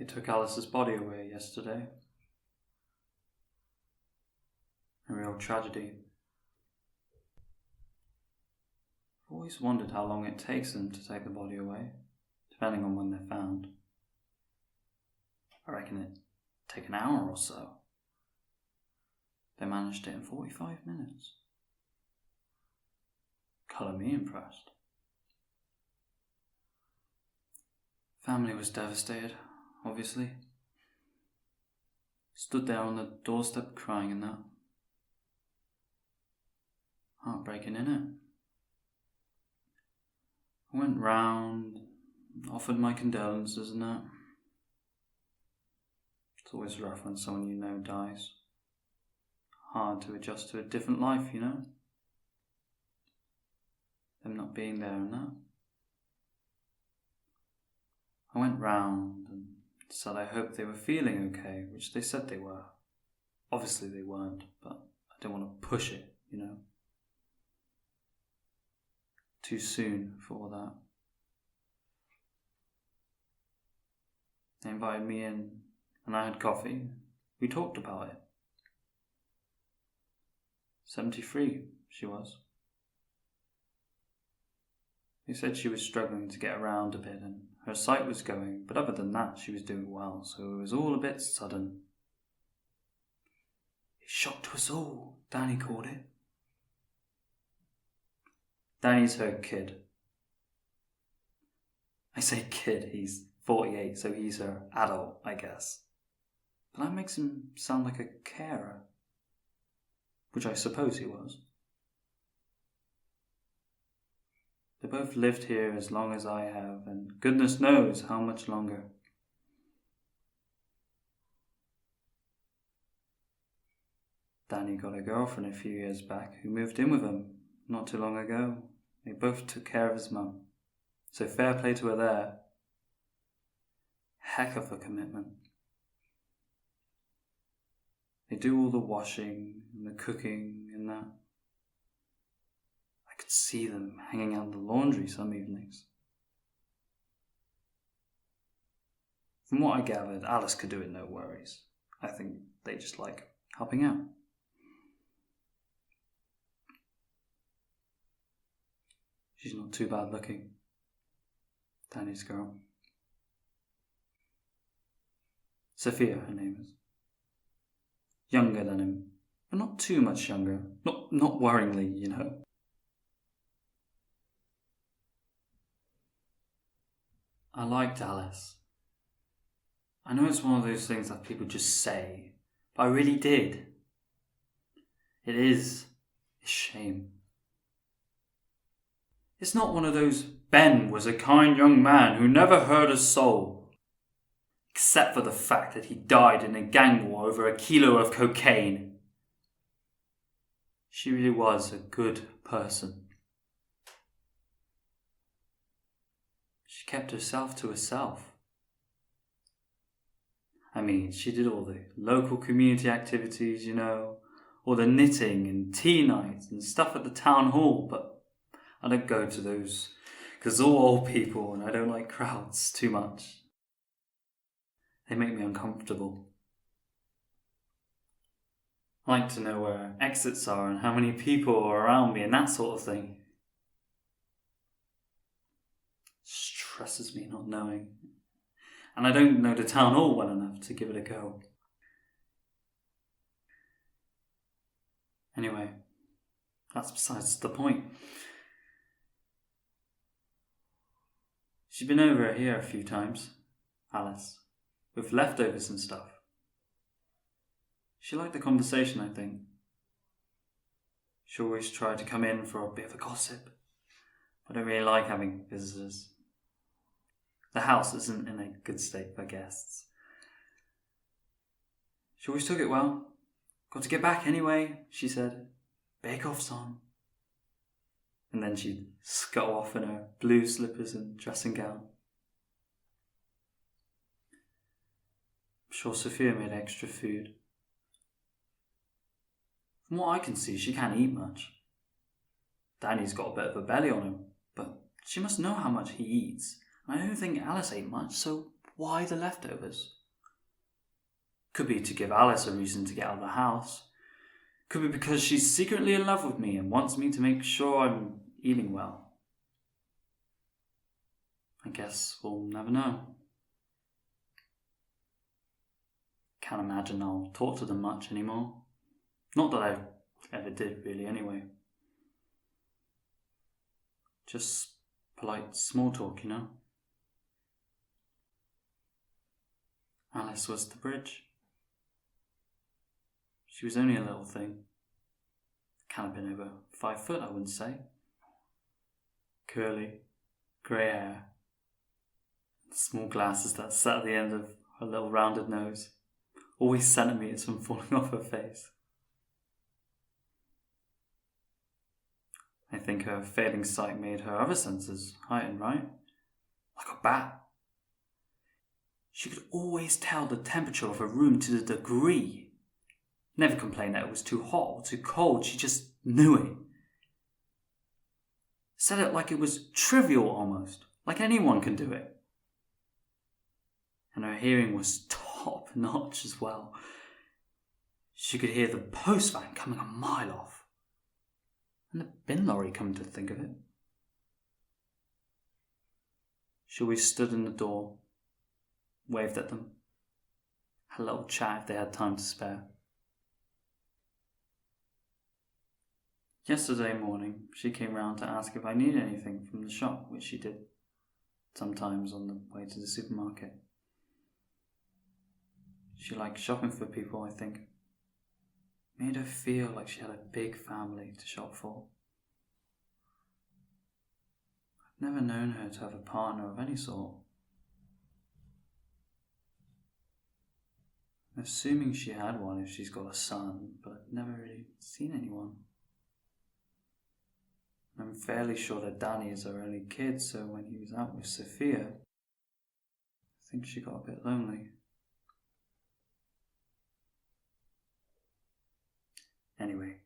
They took Alice's body away yesterday. A real tragedy. I've always wondered how long it takes them to take the body away, depending on when they're found. I reckon it'd take an hour or so. They managed it in 45 minutes. Colour me impressed. Family was devastated, obviously. Stood there on the doorstep crying and that. Heartbreaking, innit? I went round, offered my condolences and that. It's always rough when someone you know dies. Hard to adjust to a different life, you know? Them not being there and that. I went round and said I hoped they were feeling okay, which they said they were. Obviously they weren't, but I don't want to push it, you know? Too soon for all that. They invited me in and I had coffee. We talked about it. 73, she was. They said she was struggling to get around a bit and her sight was going, but other than that she was doing well, so it was all a bit sudden. It shocked us all, Danny called it. Danny's her kid. I say kid, he's 48, so he's her adult, I guess. But that makes him sound like a carer, which I suppose he was. They both lived here as long as I have, and goodness knows how much longer. Danny got a girlfriend a few years back who moved in with him not too long ago. They both took care of his mum, so fair play to her there. Heck of a commitment. They do all the washing and the cooking and that. I could see them hanging out in the laundry some evenings. From what I gathered, Alice could do it no worries. I think they just like helping out. She's not too bad looking. Danny's girl. Sophia, her name is. Younger than him, but not too much younger. Not worryingly, you know. I liked Alice. I know it's one of those things that people just say, but I really did. It is a shame. It's not one of those, Ben was a kind young man who never hurt a soul. Except for the fact that he died in a gang war over a kilo of cocaine. She really was a good person. She kept herself to herself. I mean, she did all the local community activities, you know, all the knitting and tea nights and stuff at the town hall, but I don't go to those because they're all old people and I don't like crowds too much. They make me uncomfortable. I like to know where exits are and how many people are around me and that sort of thing. Stresses me not knowing. And I don't know the town hall well enough to give it a go. Anyway, that's besides the point. She's been over here a few times, Alice, with leftovers and stuff. She liked the conversation, I think. She always tried to come in for a bit of a gossip. I don't really like having visitors. The house isn't in a good state for guests. She always took it well. Got to get back anyway, she said. Bake-off's on. And then she'd scuttle off in her blue slippers and dressing gown. I'm sure Sophia made extra food. From what I can see, she can't eat much. Danny's got a bit of a belly on him, but she must know how much he eats. I don't think Alice ate much, so Why the leftovers? Could be to give Alice a reason to get out of the house. Could be because she's secretly in love with me and wants me to make sure I'm eating well. I guess we'll never know. Can't imagine I'll talk to them much anymore. Not that I ever did really anyway. Just polite small talk, you know? Alice was the bridge. She was only a little thing. Can't have been over 5 foot, I wouldn't say. Curly, grey hair, small glasses that sat at the end of her little rounded nose, always centimetres from falling off her face. I think her failing sight made her other senses heightened, right? Like a bat. She could always tell the temperature of her room to the degree. Never complained that it was too hot or too cold, she just knew it. Said it like it was trivial almost, like anyone can do it. And her hearing was top notch as well. She could hear the post van coming a mile off. And the bin lorry, come to think of it. She always stood in the door, waved at them, had a little chat if they had time to spare. Yesterday morning, she came round to ask if I needed anything from the shop, which she did sometimes on the way to the supermarket. She liked shopping for people, I think. Made her feel like she had a big family to shop for. I've never known her to have a partner of any sort. I'm assuming she had one if she's got a son, but I've never really seen anyone. I'm fairly sure that Danny is her only kid, so when he was out with Sophia, I think she got a bit lonely. Anyway,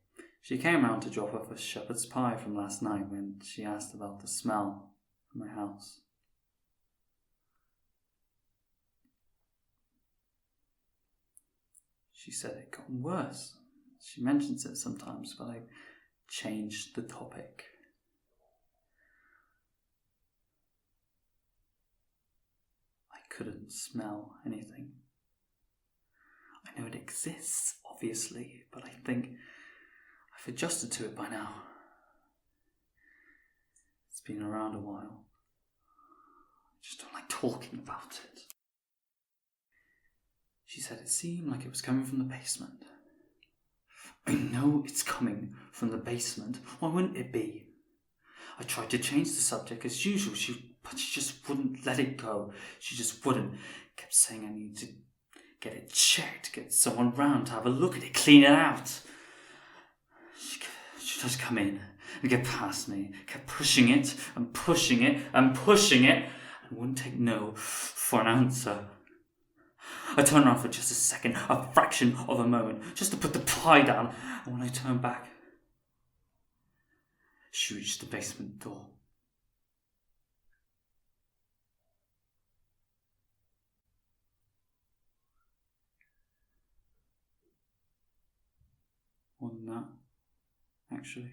she came round to drop off a shepherd's pie from last night when she asked about the smell from my house. She said it got worse. She mentions it sometimes, but I changed the topic. I couldn't smell anything. I know it exists, obviously, but I think I've adjusted to it by now. It's been around a while. I just don't like talking about it. She said it seemed like it was coming from the basement. I know it's coming from the basement. Why wouldn't it be? I tried to change the subject as usual, but she just wouldn't let it go. She just wouldn't. Kept saying I need to get it checked, get someone round to have a look at it, clean it out. She'd just come in and get past me, kept pushing it and pushing it and pushing it, and wouldn't take no for an answer. I turned around for just a second, a fraction of a moment, just to put the pie down, and when I turned back, she reached the basement door. More than that, actually.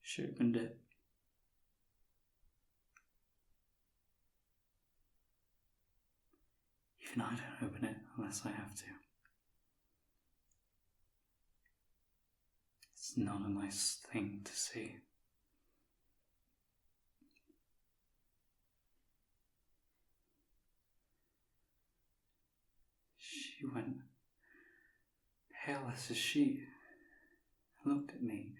She opened it. Even I don't open it unless I have to. It's not a nice thing to see. She went pale as a sheet, looked at me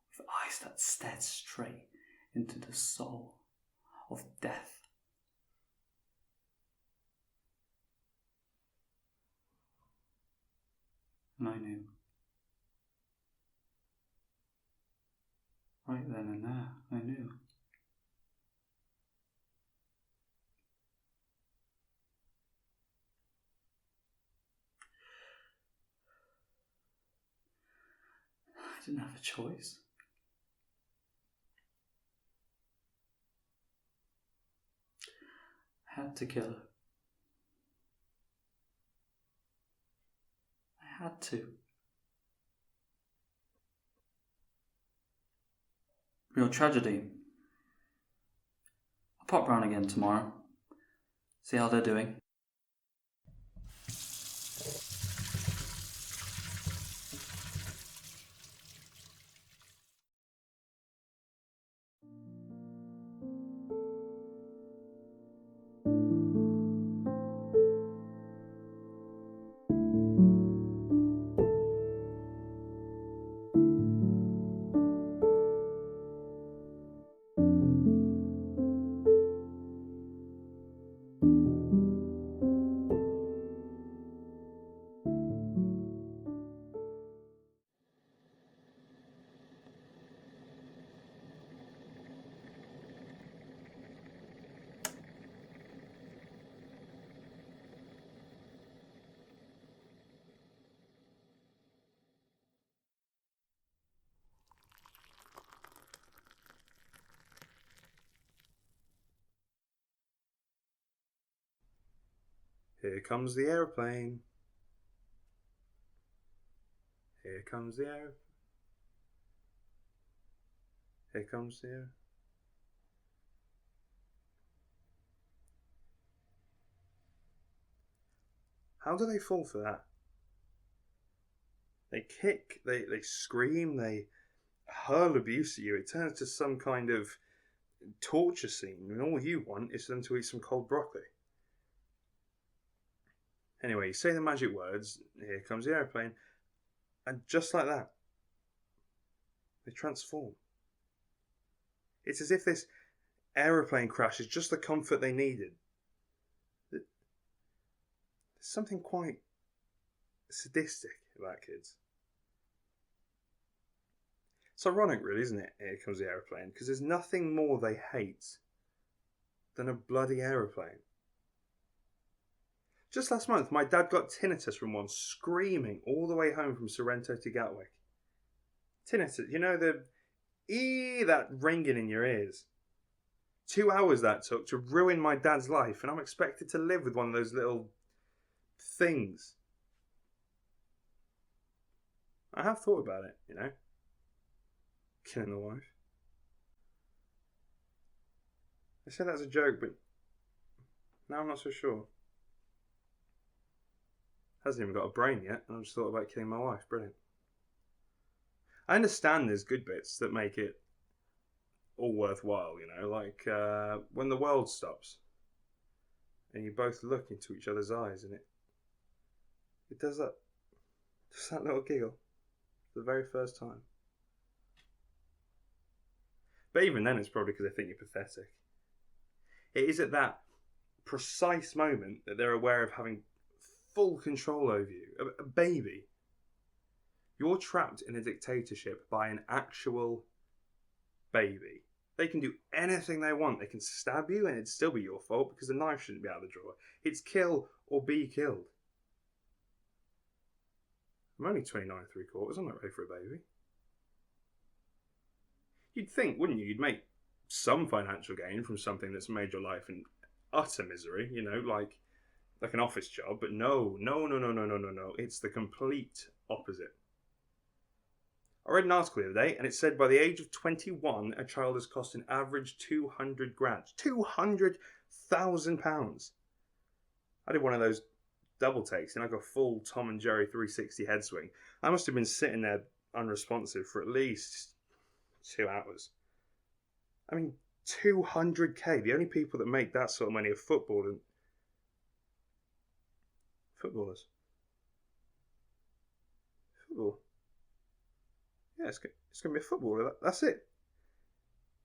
with eyes that stared straight into the soul of death. And I knew. Right then and there, I knew. I didn't have a choice. I had to kill her. I had to. Real tragedy. I'll pop round again tomorrow. See how they're doing. Here comes the aeroplane. Here comes the air. Here comes the air. How do they fall for that? They kick, they scream, they hurl abuse at you. It turns to some kind of torture scene, and all you want is for them to eat some cold broccoli. Anyway, you say the magic words, here comes the aeroplane, and just like that, they transform. It's as if this aeroplane crash is just the comfort they needed. There's something quite sadistic about kids. It's ironic, really, isn't it? Here comes the aeroplane, because there's nothing more they hate than a bloody aeroplane. Just last month, my dad got tinnitus from one screaming all the way home from Sorrento to Gatwick. Tinnitus, you know, that ringing in your ears. 2 hours that took to ruin my dad's life, and I'm expected to live with one of those little things. I have thought about it, you know. Killing the wife. I said that as a joke, but now I'm not so sure. Hasn't even got a brain yet, and I've just thought about killing my wife. Brilliant. I understand there's good bits that make it all worthwhile, you know, like when the world stops and you both look into each other's eyes and it does that little giggle for the very first time. But even then, it's probably because they think you're pathetic. It is at that precise moment that they're aware of having full control over you. A baby. You're trapped in a dictatorship by an actual baby. They can do anything they want. They can stab you and it'd still be your fault because the knife shouldn't be out of the drawer. It's kill or be killed. I'm only 29 3/4. I'm not ready for a baby. You'd think, wouldn't you? You'd make some financial gain from something that's made your life in utter misery, you know, like an office job. But no. It's the complete opposite. I read an article the other day, and it said by the age of 21, a child has cost an average 200 grand. £200,000. I did one of those double takes, and I got full Tom and Jerry 360 head swing. I must have been sitting there unresponsive for at least 2 hours. I mean, 200k. The only people that make that sort of money are footballers. Football. Yeah, it's going to be a footballer. That's it.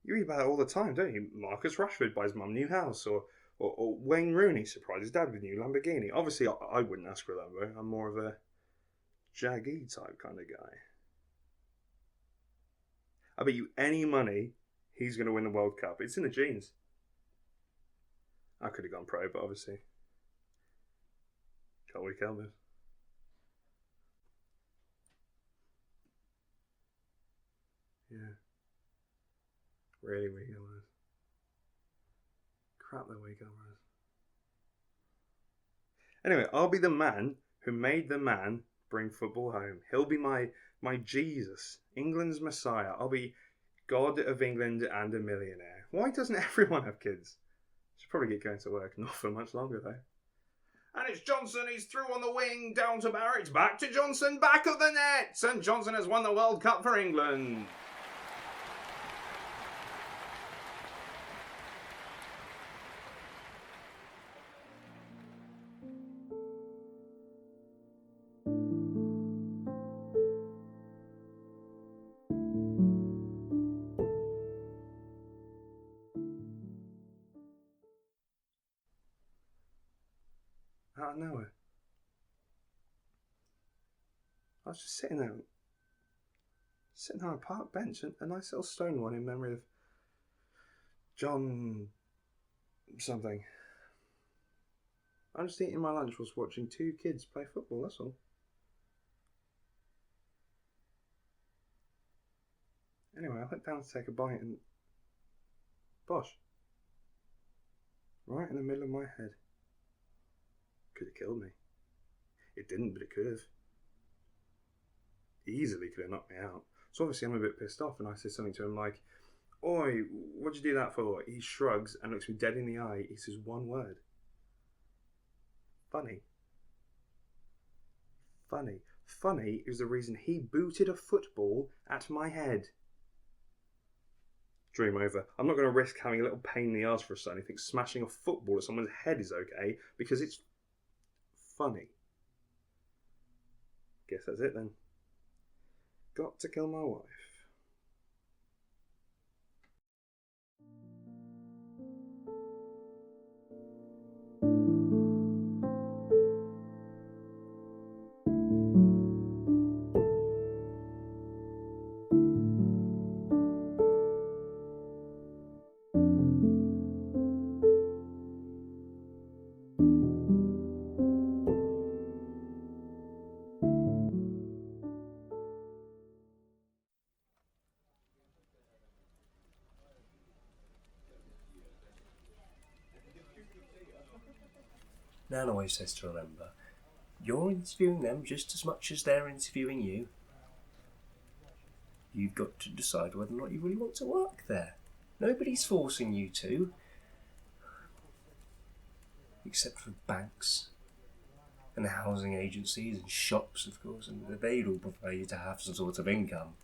You read about it all the time, don't you? Marcus Rashford buys mum a new house, or Wayne Rooney surprises dad with a new Lamborghini. Obviously, I wouldn't ask for a Lambo. I'm more of a Jaggy type kind of guy. I bet you any money he's going to win the World Cup. It's in the genes. I could have gone pro, but obviously can't weak elbows. Yeah. Really weak elbows. Crap, they're weak elbows. Anyway, I'll be the man who made the man bring football home. He'll be my Jesus, England's Messiah. I'll be God of England and a millionaire. Why doesn't everyone have kids? Should probably get going to work. Not for much longer, though. And it's Johnson, he's through on the wing, down to Barrett, back to Johnson, back of the net! And Johnson has won the World Cup for England. Out of nowhere. I was just sitting on a park bench, a nice little stone one in memory of John something. I'm just eating my lunch whilst watching two kids play football, that's all. Anyway, I went down to take a bite and bosh. Right in the middle of my head. Could have killed me. It didn't, but it could have. Easily could have knocked me out. So obviously I'm a bit pissed off, and I said something to him like, "Oi, what'd you do that for?" He shrugs and looks me dead in the eye. He says one word. Funny. Funny. Funny is the reason he booted a football at my head. Dream over. I'm not going to risk having a little pain in the arse for a son who thinks smashing a football at someone's head is okay, because it's funny. Guess that's it then. Got to kill my wife. Nan always says to remember, you're interviewing them just as much as they're interviewing you. You've got to decide whether or not you really want to work there. Nobody's forcing you to. Except for banks and housing agencies and shops, of course, and they'd all prefer you to have some sort of income.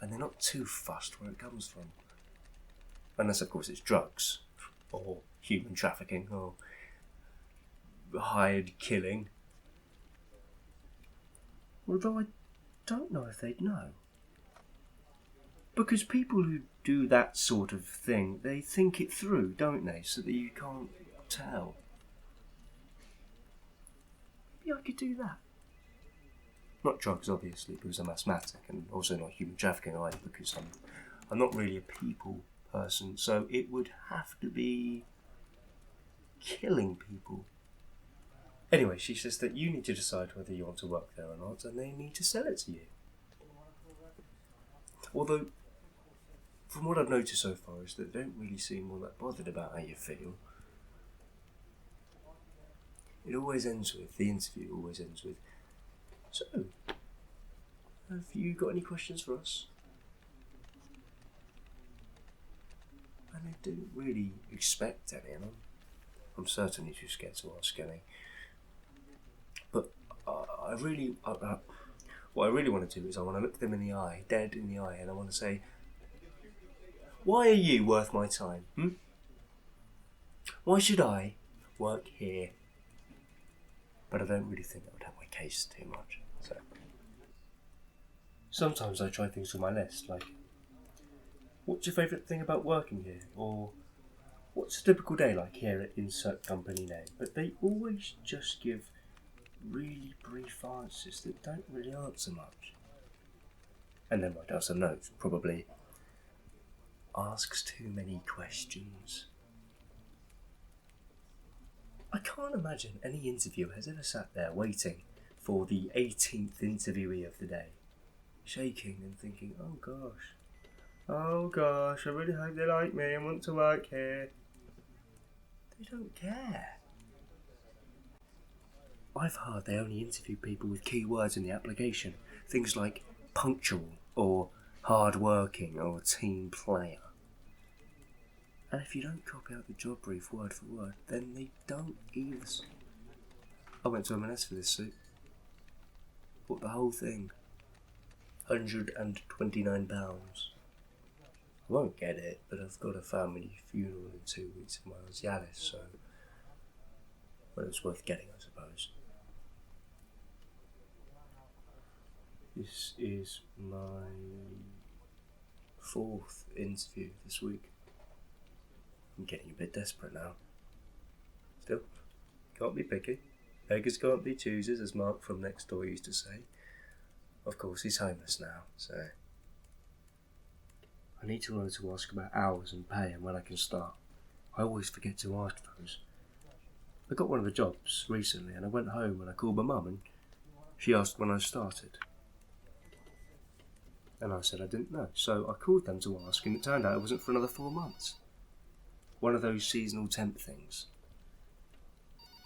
And they're not too fussed where it comes from. Unless, of course, it's drugs, or human trafficking, or hired killing. Although I don't know if they'd know. Because people who do that sort of thing, they think it through, don't they? So that you can't tell. Maybe I could do that. Not drugs, obviously, because I'm asthmatic, and also not human trafficking either, because I'm not really a people person. So it would have to be killing people. Anyway, she says that you need to decide whether you want to work there or not, and they need to sell it to you. Although, from what I've noticed so far, is that they don't really seem all that bothered about how you feel. The interview always ends with, so, have you got any questions for us? And I didn't really expect any, and I'm certainly too scared to ask any. But what I really want to do is I want to look them in the eye, dead in the eye, and I want to say, why are you worth my time? Why should I work here? But I don't really think that would help my case too much. So sometimes I try things from my list, like, what's your favourite thing about working here? Or what's a typical day like here at insert company name? But they always just give really brief answers that don't really answer much. And then write down some notes, probably asks too many questions. I can't imagine any interviewer has ever sat there waiting for the 18th interviewee of the day, shaking and thinking, oh gosh, I really hope they like me and want to work here. They don't care. I've heard they only interview people with key words in the application. Things like punctual or hard-working or team player. And if you don't copy out the job brief word for word, then they don't either. I went to M&S for this suit. Bought the whole thing. £129. I won't get it, but I've got a family funeral in 2 weeks of my aunt's Yalis, so well, it's worth getting, I suppose. This is my 4th interview this week. I'm getting a bit desperate now. Still, can't be picky. Beggars can't be choosers, as Mark from next door used to say. Of course, he's homeless now, so I need to learn to ask about hours and pay and when I can start. I always forget to ask those. I got one of the jobs recently and I went home and I called my mum and she asked when I started. And I said I didn't know, so I called them to ask and it turned out it wasn't for another 4 months. One of those seasonal temp things.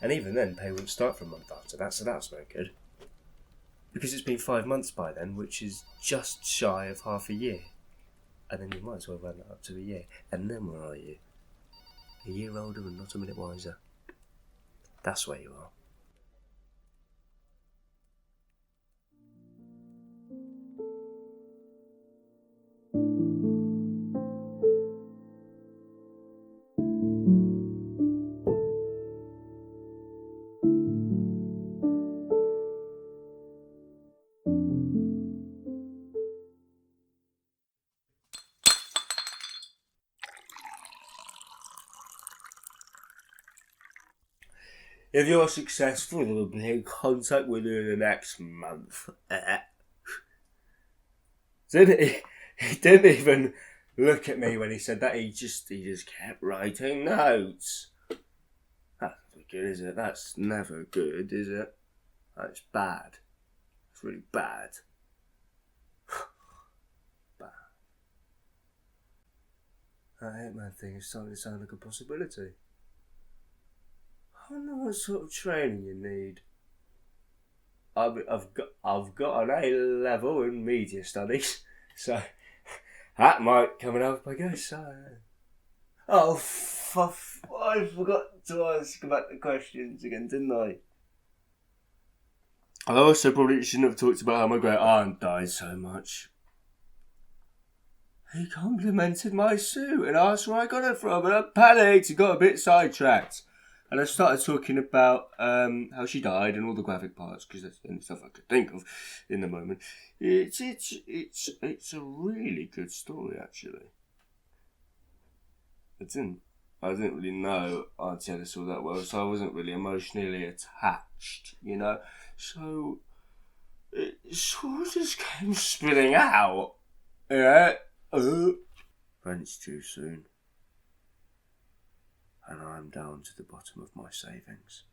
And even then, pay wouldn't start for a month after that, so that's no good. Because it's been 5 months by then, which is just shy of half a year. And then you might as well run that up to a year. And then where are you? A year older and not a minute wiser. That's where you are. If you're successful, you'll be in contact with you in the next month. He didn't even look at me when he said that. He just kept writing notes. That's not good, is it? That's never good, is it? That's bad. It's really bad. Bad. That Hitman thing is starting to sound like a possibility. I don't know what sort of training you need. I've got an A level in media studies, so that might come and help, I guess. Oh, I forgot to ask about the questions again, didn't I? I also probably shouldn't have talked about how my great aunt died so much. He complimented my suit and asked where I got it from, and I panicked and got a bit sidetracked. And I started talking about how she died and all the graphic parts, because that's the only stuff I could think of in the moment. It's a really good story, actually. I didn't really know Auntie Alice all that well, so I wasn't really emotionally attached, you know. So it sort of just came spilling out. Yeah. Rent's due soon. And I'm down to the bottom of my savings.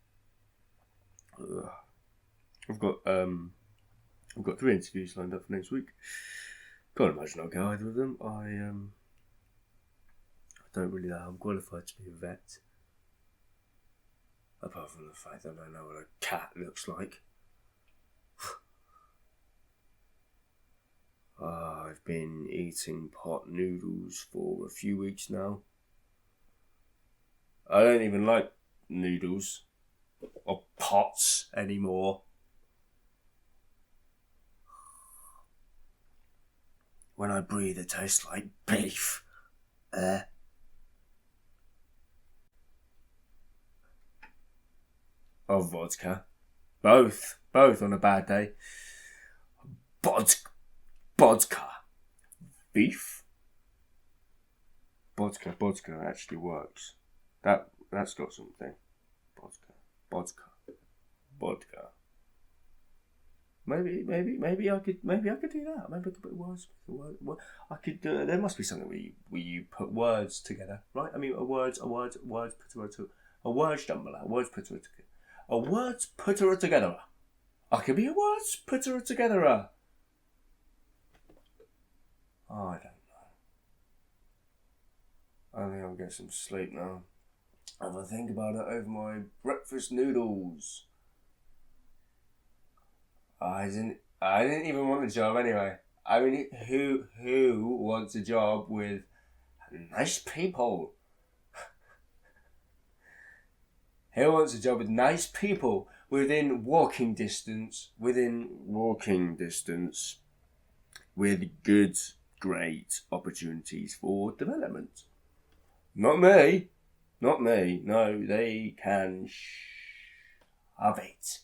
I've got 3 interviews lined up for next week. Can't imagine I'll get either of them. I don't really know how I'm qualified to be a vet. Apart from the fact that I know what a cat looks like. I've been eating pot noodles for a few weeks now. I don't even like noodles or pots anymore. When I breathe, it tastes like beef. Or vodka. Both on a bad day. Vodka. Beef? Vodka actually works. That's got something. Vodka. Maybe I could do that. Maybe I could put words. I could. There must be something where you put words together, right? I mean, a words put together. A words jumbler. Words put together. A words putter together. I could be a words putter together. Oh, I don't know. I think I'll get some sleep now. Have a think about it over my breakfast noodles. I didn't even want the job anyway. I mean, who wants a job with nice people? Who wants a job with nice people within walking distance? With good, great opportunities for development. Not me. No, they can have it.